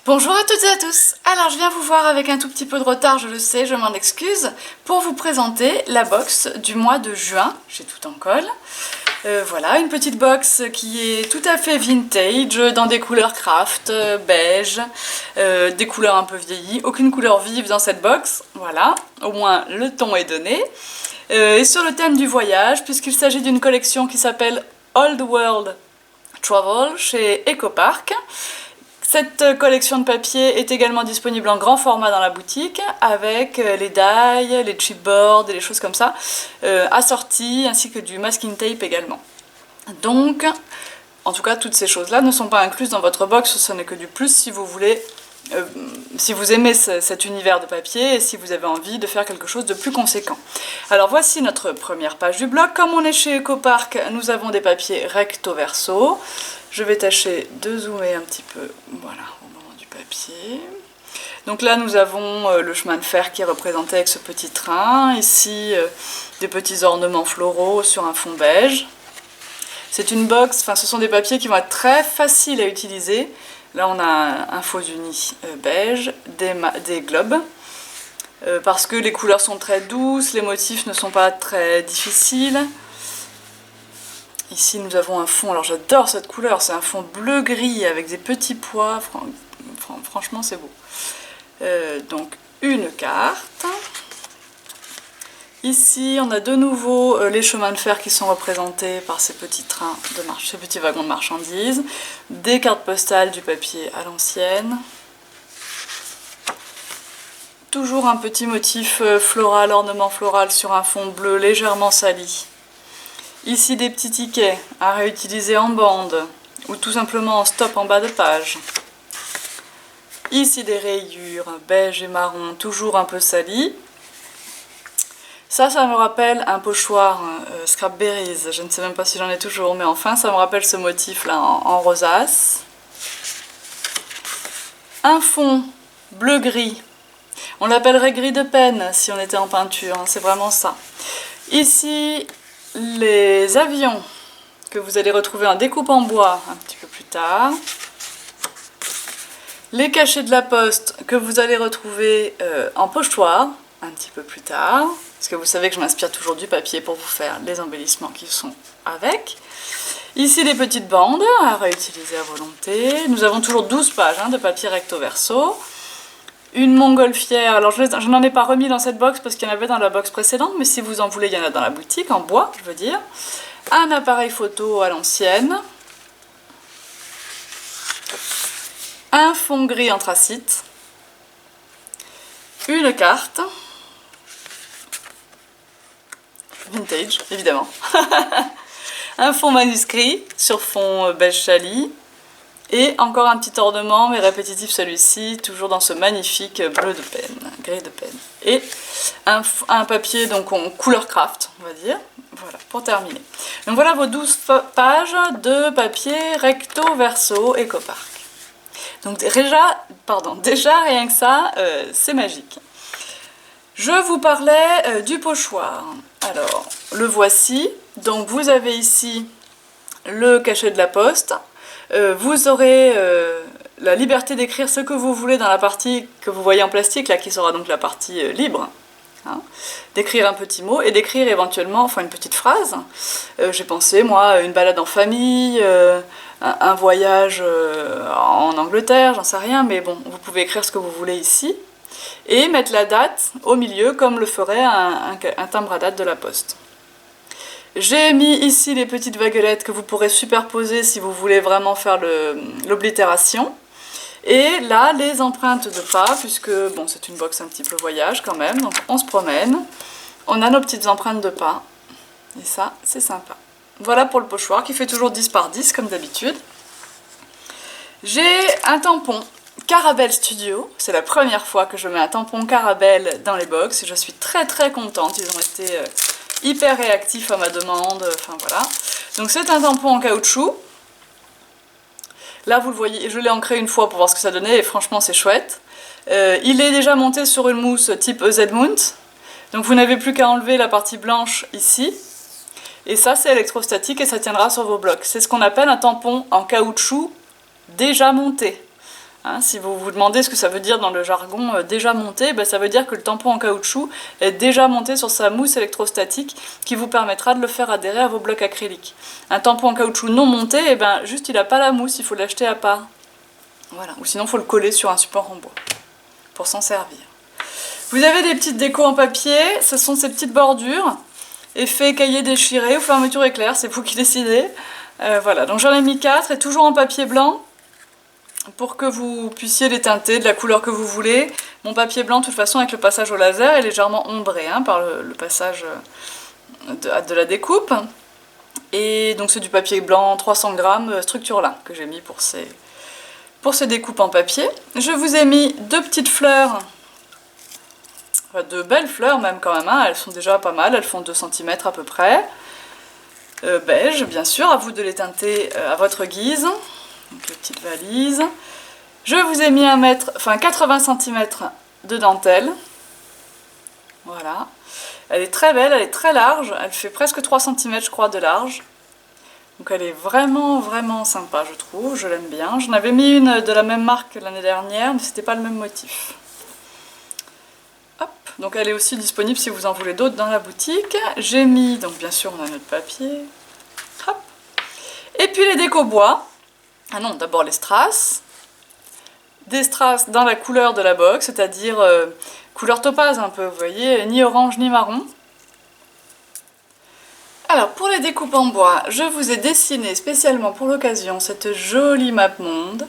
Bonjour à toutes et à tous. Alors je viens vous voir avec un tout petit peu de retard, je le sais, je m'en excuse, pour vous présenter la box du mois de juin, j'ai tout en colle. Voilà, une petite box qui est tout à fait vintage, dans des couleurs craft, beige, des couleurs un peu vieillies, aucune couleur vive dans cette box, voilà, au moins le ton est donné. Et sur le thème du voyage, puisqu'il s'agit d'une collection qui s'appelle Old World Travel chez EcoPark. Cette collection de papier est également disponible en grand format dans la boutique avec les die, les chipboards et les choses comme ça assorties ainsi que du masking tape également. Donc, en tout cas, toutes ces choses-là ne sont pas incluses dans votre box, ce n'est que du plus si vous voulez, si vous aimez cet univers de papier et si vous avez envie de faire quelque chose de plus conséquent. Alors voici notre première page du blog. Comme on est chez EcoPark, nous avons des papiers recto verso. Je vais tâcher de zoomer un petit peu, voilà, au moment du papier. Donc là, nous avons le chemin de fer qui est représenté avec ce petit train. Ici, des petits ornements floraux sur un fond beige. C'est une box, enfin ce sont des papiers qui vont être très faciles à utiliser. Là, on a un faux uni beige, des globes. Parce que les couleurs sont très douces, les motifs ne sont pas très difficiles. Ici nous avons un fond, alors j'adore cette couleur, c'est un fond bleu-gris avec des petits pois, franchement c'est beau. Donc une carte. Ici on a de nouveau les chemins de fer qui sont représentés par ces petits trains, ces petits wagons de marchandises. Des cartes postales du papier à l'ancienne. Toujours un petit motif floral, ornement floral sur un fond bleu légèrement sali. Ici des petits tickets à réutiliser en bande ou tout simplement en stop en bas de page. Ici des rayures beige et marron, toujours un peu salies. Ça me rappelle un pochoir Scrapberries, je ne sais même pas si j'en ai toujours, mais enfin ça me rappelle ce motif là en rosace. Un fond bleu-gris, on l'appellerait gris de peine si on était en peinture, hein, c'est vraiment ça. Ici, les avions que vous allez retrouver en découpe en bois un petit peu plus tard. Les cachets de la poste que vous allez retrouver en pochoir un petit peu plus tard. Parce que vous savez que je m'inspire toujours du papier pour vous faire les embellissements qui sont avec. Ici les petites bandes à réutiliser à volonté. Nous avons toujours 12 pages de papier recto verso. Une montgolfière, alors je n'en ai pas remis dans cette box parce qu'il y en avait dans la box précédente, mais si vous en voulez, il y en a dans la boutique, en bois, je veux dire. Un appareil photo à l'ancienne. Un fond gris anthracite. Une carte. Vintage, évidemment. Un fond manuscrit sur fond beige chali. Et encore un petit ornement, mais répétitif celui-ci, toujours dans ce magnifique bleu de peine, gris de peine. Et un papier donc en couleur craft, on va dire. Voilà, pour terminer. Donc voilà vos 12 pages de papier recto verso EcoPark. Donc déjà rien que ça, c'est magique. Je vous parlais du pochoir. Alors, le voici. Donc vous avez ici le cachet de la poste. Vous aurez la liberté d'écrire ce que vous voulez dans la partie que vous voyez en plastique, là qui sera donc la partie libre, hein, d'écrire un petit mot et d'écrire éventuellement, enfin une petite phrase. J'ai pensé, moi, une balade en famille, un voyage en Angleterre, j'en sais rien, mais bon, vous pouvez écrire ce que vous voulez ici et mettre la date au milieu comme le ferait un timbre à date de la poste. J'ai mis ici les petites vaguelettes que vous pourrez superposer si vous voulez vraiment faire l'oblitération. Et là, les empreintes de pas, puisque bon, c'est une box un petit peu voyage quand même, donc on se promène. On a nos petites empreintes de pas. Et ça, c'est sympa. Voilà pour le pochoir qui fait toujours 10 par 10 comme d'habitude. J'ai un tampon Caravelle Studio. C'est la première fois que je mets un tampon Caravelle dans les box. Et je suis très très contente. Ils ont été hyper réactif à ma demande, enfin voilà. Donc c'est un tampon en caoutchouc. Là vous le voyez, je l'ai ancré une fois pour voir ce que ça donnait et franchement c'est chouette. Il est déjà monté sur une mousse type EZ Mount. Donc vous n'avez plus qu'à enlever la partie blanche ici. Et ça c'est électrostatique et ça tiendra sur vos blocs. C'est ce qu'on appelle un tampon en caoutchouc déjà monté. Hein, si vous vous demandez ce que ça veut dire dans le jargon déjà monté, ben ça veut dire que le tampon en caoutchouc est déjà monté sur sa mousse électrostatique qui vous permettra de le faire adhérer à vos blocs acryliques. Un tampon en caoutchouc non monté, eh ben, juste il n'a pas la mousse, il faut l'acheter à part. Voilà. Ou sinon il faut le coller sur un support en bois pour s'en servir. Vous avez des petites décos en papier, ce sont ces petites bordures, effet cahier déchiré ou fermeture éclair, c'est vous qui décidez. Voilà, donc j'en ai mis 4 et toujours en papier blanc, pour que vous puissiez les teinter de la couleur que vous voulez. Mon papier blanc, de toute façon, avec le passage au laser, est légèrement ombré hein, par le passage de la découpe. Et donc c'est du papier blanc 300 grammes Structurelin que j'ai mis pour ces découpes en papier. Je vous ai mis 2 petites fleurs, enfin 2 belles fleurs même quand même, hein. Elles sont déjà pas mal, elles font 2 cm à peu près. Beige, bien sûr, à vous de les teinter à votre guise. Donc les petites valises. Je vous ai mis 80 cm de dentelle. Voilà. Elle est très belle, elle est très large. Elle fait presque 3 cm je crois de large. Donc elle est vraiment vraiment sympa je trouve, je l'aime bien. J'en avais mis une de la même marque l'année dernière, mais c'était pas le même motif. Hop. Donc elle est aussi disponible si vous en voulez d'autres dans la boutique. J'ai mis, donc bien sûr on a notre papier. Hop. Et puis les décos bois. Ah non, d'abord les strass. Des strass dans la couleur de la box, c'est-à-dire couleur topaz un peu, vous voyez, ni orange ni marron. Alors pour les découpes en bois, je vous ai dessiné spécialement pour l'occasion cette jolie map monde,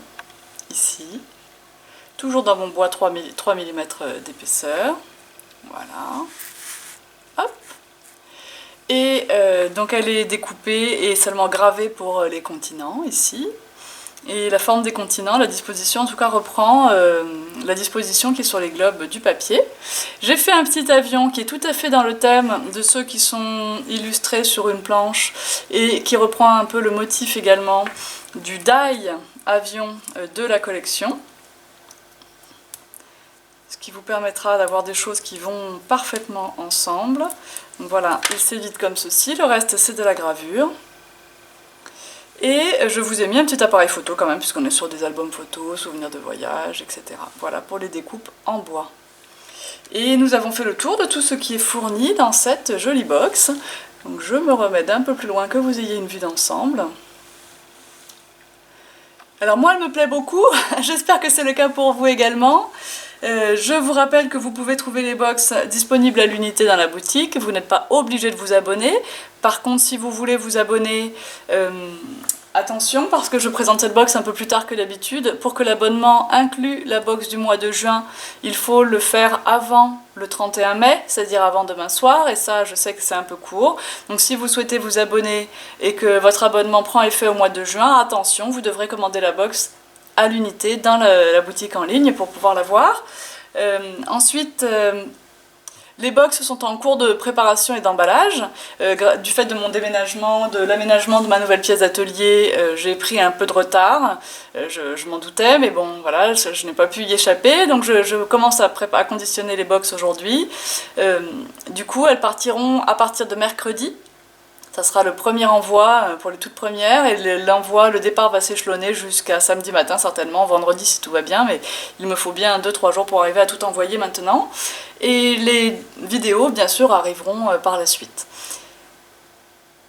ici. Toujours dans mon bois 3 mm d'épaisseur. Voilà. Hop. Et donc elle est découpée et seulement gravée pour les continents, ici. Et la forme des continents, la disposition en tout cas reprend la disposition qui est sur les globes du papier. J'ai fait un petit avion qui est tout à fait dans le thème de ceux qui sont illustrés sur une planche et qui reprend un peu le motif également du die avion de la collection. Ce qui vous permettra d'avoir des choses qui vont parfaitement ensemble. Donc voilà, il s'édite comme ceci, le reste c'est de la gravure. Et je vous ai mis un petit appareil photo quand même, puisqu'on est sur des albums photos, souvenirs de voyage, etc. Voilà pour les découpes en bois. Et nous avons fait le tour de tout ce qui est fourni dans cette jolie box. Donc je me remets d'un peu plus loin que vous ayez une vue d'ensemble. Alors moi elle me plaît beaucoup, j'espère que c'est le cas pour vous également. Je vous rappelle que vous pouvez trouver les box disponibles à l'unité dans la boutique, vous n'êtes pas obligé de vous abonner. Par contre si vous voulez vous abonner, attention parce que je présente cette box un peu plus tard que d'habitude. Pour que l'abonnement inclue la box du mois de juin, il faut le faire avant le 31 mai, c'est-à-dire avant demain soir, et ça je sais que c'est un peu court. Donc si vous souhaitez vous abonner et que votre abonnement prend effet au mois de juin, attention, vous devrez commander la box à l'unité dans la boutique en ligne pour pouvoir la voir. Ensuite, les box sont en cours de préparation et d'emballage. Du fait de mon déménagement, de l'aménagement de ma nouvelle pièce d'atelier, j'ai pris un peu de retard. Je m'en doutais, mais bon, voilà, je n'ai pas pu y échapper. Donc je commence à conditionner les box aujourd'hui. Du coup, elles partiront à partir de mercredi. Ça sera le premier envoi pour les toutes premières et le départ va s'échelonner jusqu'à samedi matin certainement, vendredi si tout va bien, mais il me faut bien 2-3 jours pour arriver à tout envoyer maintenant. Et les vidéos bien sûr arriveront par la suite.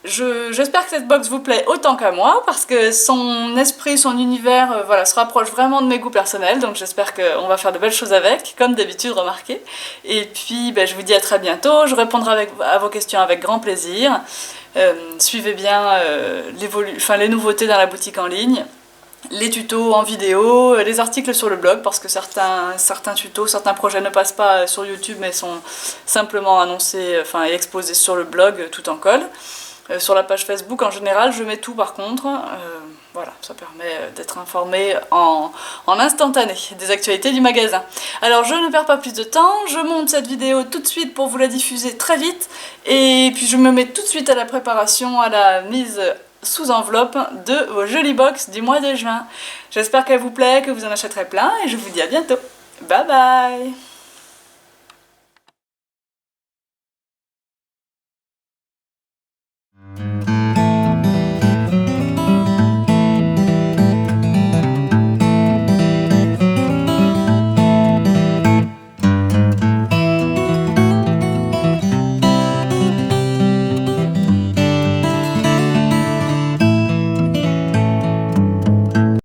J'espère que cette box vous plaît autant qu'à moi parce que son esprit, son univers voilà, se rapproche vraiment de mes goûts personnels, donc j'espère qu'on va faire de belles choses avec, comme d'habitude remarquez. Et puis je vous dis à très bientôt, je répondrai à vos questions avec grand plaisir. Suivez bien les nouveautés dans la boutique en ligne, les tutos en vidéo, les articles sur le blog parce que certains tutos, certains projets ne passent pas sur YouTube mais sont simplement annoncés et exposés sur le blog tout en colle. Sur la page Facebook en général je mets tout par contre, voilà, ça permet d'être informé en instantané des actualités du magasin. Alors je ne perds pas plus de temps, je monte cette vidéo tout de suite pour vous la diffuser très vite et puis je me mets tout de suite à la préparation, à la mise sous enveloppe de vos jolies box du mois de juin. J'espère qu'elle vous plaît, que vous en achèterez plein et je vous dis à bientôt. Bye bye.